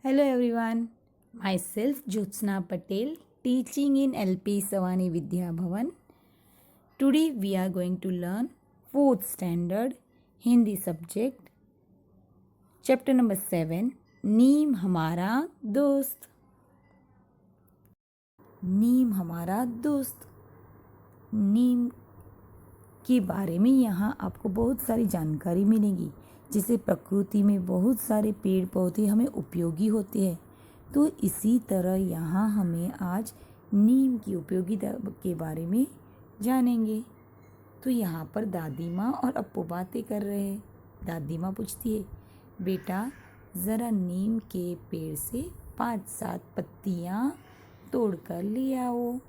Hello everyone, myself Jyotsna Patel, teaching in LP Savani Vidya Bhavan. Today we are going to learn 4th standard Hindi subject, chapter number 7, नीम हमारा दोस्त। नीम हमारा दोस्त। नीम के बारे में यहाँ आपको बहुत सारी जानकारी मिलेगी। जैसे प्रकृति में बहुत सारे पेड़ पौधे हमें उपयोगी होते हैं, तो इसी तरह यहाँ हमें आज नीम की उपयोगिता के बारे में जानेंगे। तो यहाँ पर दादी माँ और अप्पू बातें कर रहे हैं। दादी माँ पूछती है, बेटा ज़रा नीम के पेड़ से 5-7 पत्तियाँ तोड़ कर ले आओ।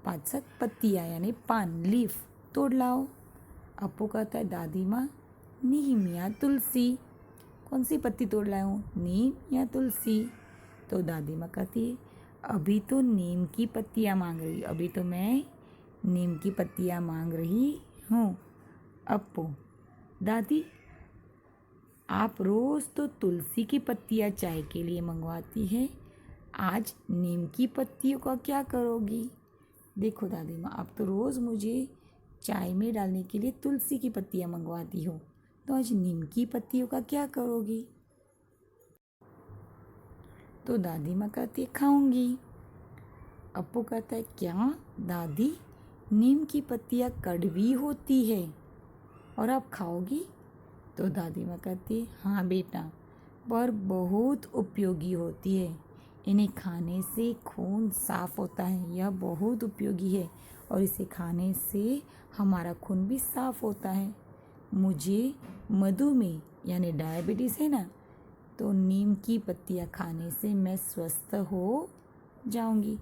5-7 पत्तियाँ यानी पान, लीफ तोड़ लाओ। अप्पू कहता है, दादी माँ नीम या तुलसी, कौन सी पत्ती तोड़ लाऊं, नीम या तुलसी? तो दादी माँ कहती है, अभी तो नीम की पत्तियाँ मांग रही, अभी तो मैं नीम की पत्तियाँ मांग रही हूँ। अप्पू, दादी आप रोज़ तो तुलसी की पत्तियाँ चाय के लिए मंगवाती है, आज नीम की पत्तियों का क्या करोगी? देखो दादी माँ, आप तो रोज़ मुझे चाय में डालने के लिए तुलसी की पत्तियाँ मंगवाती हो, तो आज नीम की पत्तियों का क्या करोगी? तो दादी माँ कहती है, खाऊंगी। अप्पू कहता है, क्या दादी नीम की पत्तियाँ कड़वी होती है और आप खाओगी? तो दादी माँ कहती है, हाँ बेटा, पर बहुत उपयोगी होती है। इन्हें खाने से खून साफ होता है, यह बहुत उपयोगी है और इसे खाने से हमारा खून भी साफ होता है। मुझे मधुमेह यानी डायबिटीज़ है ना, तो नीम की पत्तियाँ खाने से मैं स्वस्थ हो जाऊंगी।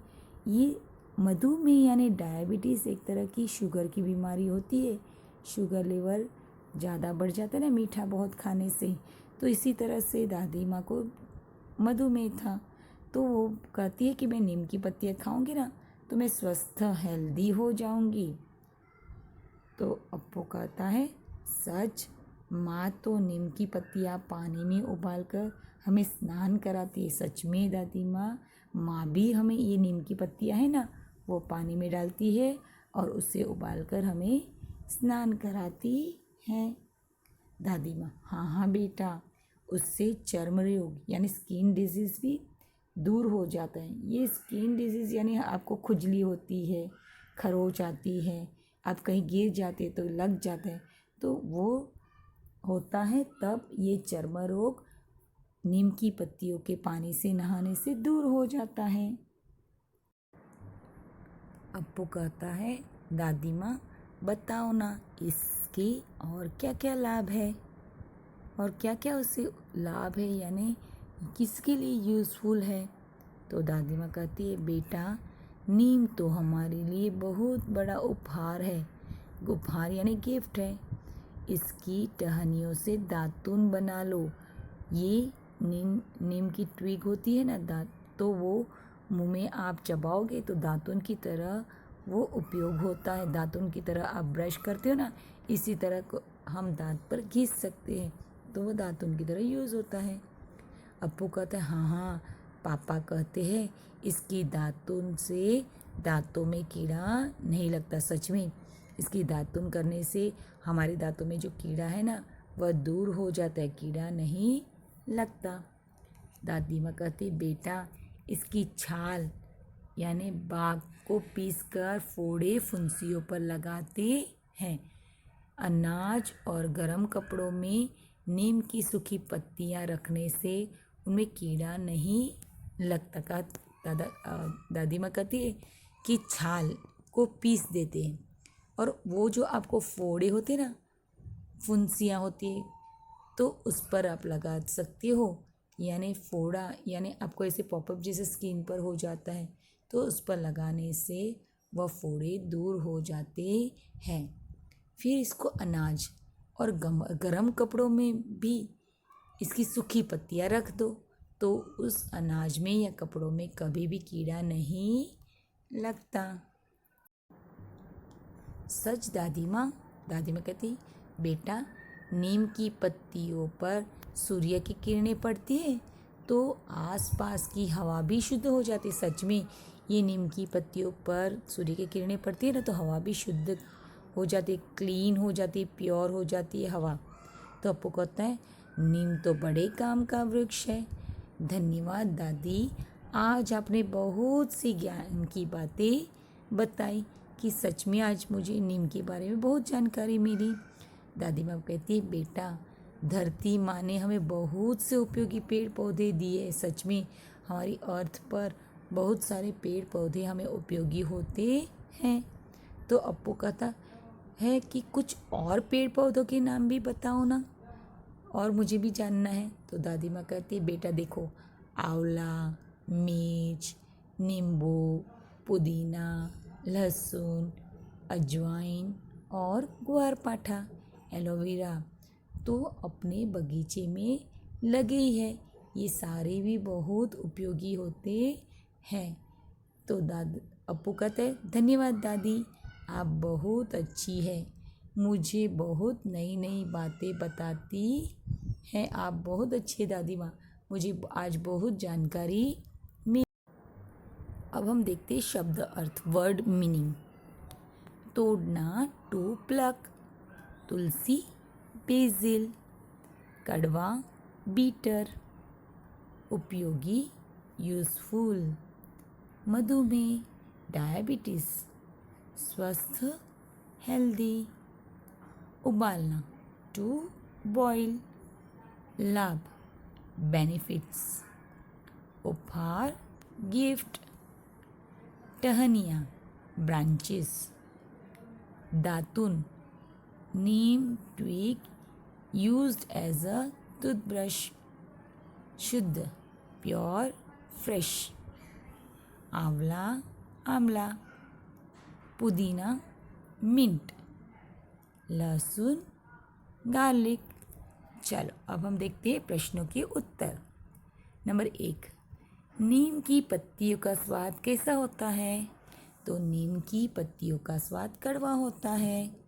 ये मधुमेह यानी डायबिटीज़ एक तरह की शुगर की बीमारी होती है। शुगर लेवल ज़्यादा बढ़ जाता है ना मीठा बहुत खाने से, तो इसी तरह से दादी माँ को मधुमेह था, तो वो कहती है कि मैं नीम की पत्तियाँ खाऊंगी ना तो मैं स्वस्थ हेल्दी हो जाऊंगी। तो अप्पू कहता है, सच? माँ तो नीम की पत्तियाँ पानी में उबाल कर हमें स्नान कराती है। सच में दादी माँ भी हमें ये नीम की पत्तियाँ है ना वो पानी में डालती है और उसे उबाल कर हमें स्नान कराती है। दादी माँ, हाँ हाँ बेटा, उससे चर्म रोग यानी स्किन डिजीज़ भी दूर हो जाता है। ये स्किन डिजीज़ यानी आपको खुजली होती है, खरोच आती है, आप कहीं गिर जाते तो लग जाता है, तो वो होता है तब ये चर्म रोग नीम की पत्तियों के पानी से नहाने से दूर हो जाता है। अप्पू कहता है, दादी माँ बताओ ना इसके और क्या क्या लाभ है और क्या क्या उससे लाभ है, यानी किसके लिए यूज़फुल है? तो दादी माँ कहती है, बेटा नीम तो हमारे लिए बहुत बड़ा उपहार है। उपहार यानी गिफ्ट है। इसकी टहनियों से दातुन बना लो। ये नीम की ट्विग होती है ना दांत, तो वो मुंह में आप चबाओगे तो दातुन की तरह वो उपयोग होता है। दातुन की तरह आप ब्रश करते हो ना, इसी तरह को हम दांत पर घिस सकते हैं, तो वो दातुन की तरह यूज़ होता है। अप्पू कहते हैं, हाँ हाँ पापा कहते हैं इसकी दातुन से दांतों में कीड़ा नहीं लगता। सच में इसकी दातुन करने से हमारे दांतों में जो कीड़ा है ना वह दूर हो जाता है, कीड़ा नहीं लगता। दादी माँ कहती, बेटा इसकी छाल यानी बाग को पीसकर फोड़े फुंसियों पर लगाते हैं। अनाज और गर्म कपड़ों में नीम की सूखी पत्तियाँ रखने से उनमें कीड़ा नहीं लगता। का दादी माँ कहती है कि छाल को पीस देते हैं और वो जो आपको फोड़े होते ना, फुंसियाँ होती है, तो उस पर आप लगा सकते हो। यानी फोड़ा यानी आपको ऐसे पॉपअप जैसे स्किन पर हो जाता है, तो उस पर लगाने से वह फोड़े दूर हो जाते हैं। फिर इसको अनाज और गरम कपड़ों में भी इसकी सूखी पत्तियाँ रख दो, तो उस अनाज में या कपड़ों में कभी भी कीड़ा नहीं लगता। सच दादी माँ? दादी माँ कहती, बेटा नीम की पत्तियों पर सूर्य की किरणें पड़ती है तो आसपास की हवा भी शुद्ध हो जाती। सच में ये नीम की पत्तियों पर सूर्य की किरणें पड़ती है ना, तो हवा भी शुद्ध हो जाती, क्लीन हो जाती, प्योर हो जाती है हवा। तो आपको कहता है नीम तो बड़े काम का वृक्ष है। धन्यवाद दादी, आज आपने बहुत सी ज्ञान की बातें बताई कि सच में आज मुझे नीम के बारे में बहुत जानकारी मिली। दादी माँ कहती है बेटा, धरती माँ ने हमें बहुत से उपयोगी पेड़ पौधे दिए। सच में हमारी अर्थ पर बहुत सारे पेड़ पौधे हमें उपयोगी होते हैं। तो अप्पू कहता है कि कुछ और पेड़ पौधों के नाम भी बताओ ना, और मुझे भी जानना है। तो दादी माँ कहती है बेटा देखो, आंवला, मिर्च, नींबू, पुदीना, लहसुन, अजवाइन और ग्वारपाठा, एलोवेरा तो अपने बगीचे में लगे ही है। ये सारे भी बहुत उपयोगी होते हैं। तो अप्पू कहते हैं धन्यवाद दादी, आप बहुत अच्छी है, मुझे बहुत नई नई बातें बताती हैं। आप बहुत अच्छी है दादी माँ, मुझे आज बहुत जानकारी मिली। अब हम देखते हैं शब्द अर्थ, वर्ड मीनिंग। तोड़ना, टू प्लक, तुलसी, बेसिल, कड़वा, बीटर, उपयोगी, यूजफुल, मधुमेह, डायबिटीज, स्वस्थ, हेल्दी, उबालना, टू बॉयल, लाभ, बेनिफिट्स, उपहार, गिफ्ट, टहनियाँ, ब्रांचेस, दातुन, neem twig used as a toothbrush, शुद्ध, प्योर, फ्रेश, आंवला, आमला, पुदीना, मिंट, लहसुन, गार्लिक। चलो अब हम देखते हैं प्रश्नों के उत्तर। नंबर 1, नीम की पत्तियों का स्वाद कैसा होता है? तो नीम की पत्तियों का स्वाद कड़वा होता है।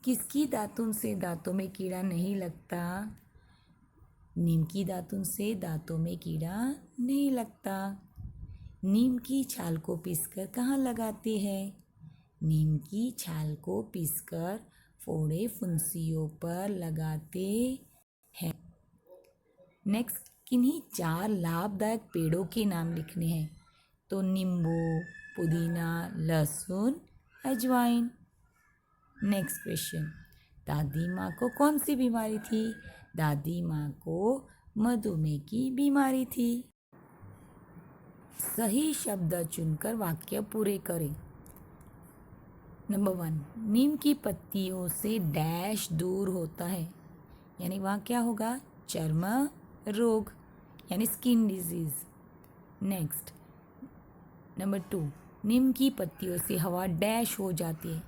किसकी दातुन से दांतों में कीड़ा नहीं लगता? नीम की दातुन से दांतों में कीड़ा नहीं लगता। नीम की छाल को पीसकर कहाँ लगाते हैं? नीम की छाल को पीसकर फोड़े फुंसियों पर लगाते हैं। नेक्स्ट, किन्हीं 4 लाभदायक पेड़ों के नाम लिखने हैं। तो नींबू, पुदीना, लहसुन, अजवाइन। नेक्स्ट क्वेश्चन, दादी माँ को कौन सी बीमारी थी? दादी माँ को मधुमेह की बीमारी थी। सही शब्द चुनकर वाक्य पूरे करें। नंबर 1, नीम की पत्तियों से डैश दूर होता है, यानी वहाँ क्या होगा? चर्म रोग यानी स्किन डिजीज। नेक्स्ट, नंबर 2, नीम की पत्तियों से हवा डैश हो जाती है,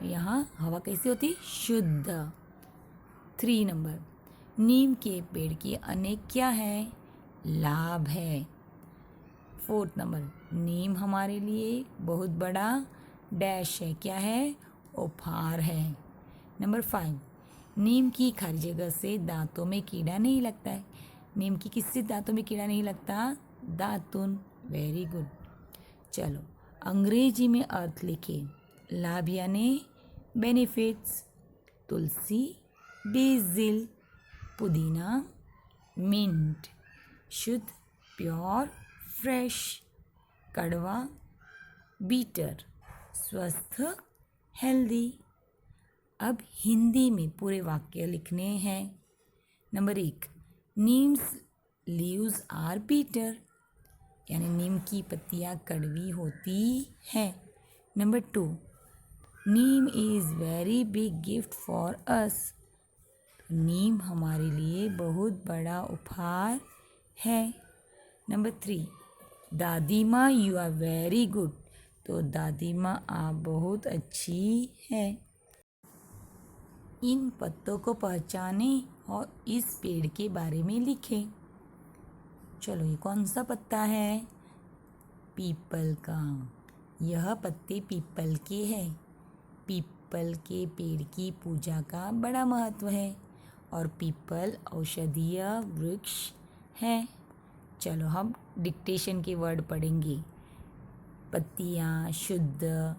यहाँ हवा कैसी होती? शुद्ध। 3 नंबर, नीम के पेड़ के अनेक क्या है? लाभ है। 4 नंबर, नीम हमारे लिए बहुत बड़ा डैश है, क्या है? उपहार है। नंबर 5, नीम की खारी जगह से दांतों में कीड़ा नहीं लगता है। नीम की किससे दांतों में कीड़ा नहीं लगता? दातुन। Very good. चलो अंग्रेजी में अर्थ लिखे। लाभ यानी बेनिफिट्स, तुलसी, बेसिल, पुदीना, मिंट, शुद्ध, प्योर, फ्रेश, कड़वा, बीटर, स्वस्थ, हेल्दी। अब हिंदी में पूरे वाक्य लिखने हैं। Number 1, neem's leaves are bitter, यानी नीम की पत्तियाँ कड़वी होती हैं। Number 2, neem is very big gift for us, नीम हमारे लिए बहुत बड़ा उपहार है। नंबर 3, दादी माँ यू आर वेरी गुड, तो दादी माँ आप बहुत अच्छी हैं। इन पत्तों को पहचाने और इस पेड़ के बारे में लिखें। चलो ये कौन सा पत्ता है? पीपल का। यह पत्ते पीपल के हैं। पीपल के पेड़ की पूजा का बड़ा महत्व है और पीपल औषधीय वृक्ष हैं। चलो हम डिक्टेशन के वर्ड पढ़ेंगे। पत्तियाँ, शुद्ध,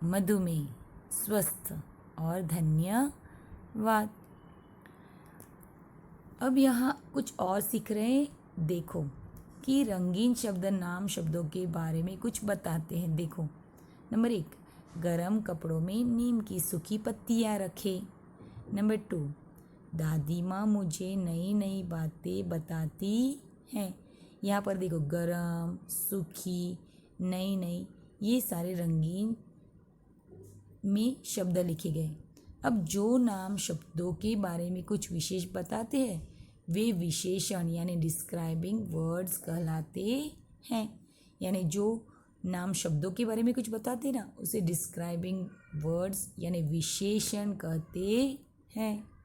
मधुमेह, स्वस्थ और धन्यवाद। अब यहाँ कुछ और सीख रहे हैं। देखो कि रंगीन शब्द नाम शब्दों के बारे में कुछ बताते हैं। देखो, नंबर 1, गरम कपड़ों में नीम की सूखी पत्तियाँ रखें। नंबर 2, दादी माँ मुझे नई नई बातें बताती हैं। यहाँ पर देखो, गरम, सूखी, नई नई, ये सारे रंगीन में शब्द लिखे गए। अब जो नाम शब्दों के बारे में कुछ विशेष बताते हैं वे विशेषण यानी डिस्क्राइबिंग वर्ड्स कहलाते हैं। यानी जो नाम शब्दों के बारे में कुछ बताते हैं ना, उसे डिस्क्राइबिंग वर्ड्स यानी विशेषण कहते हैं।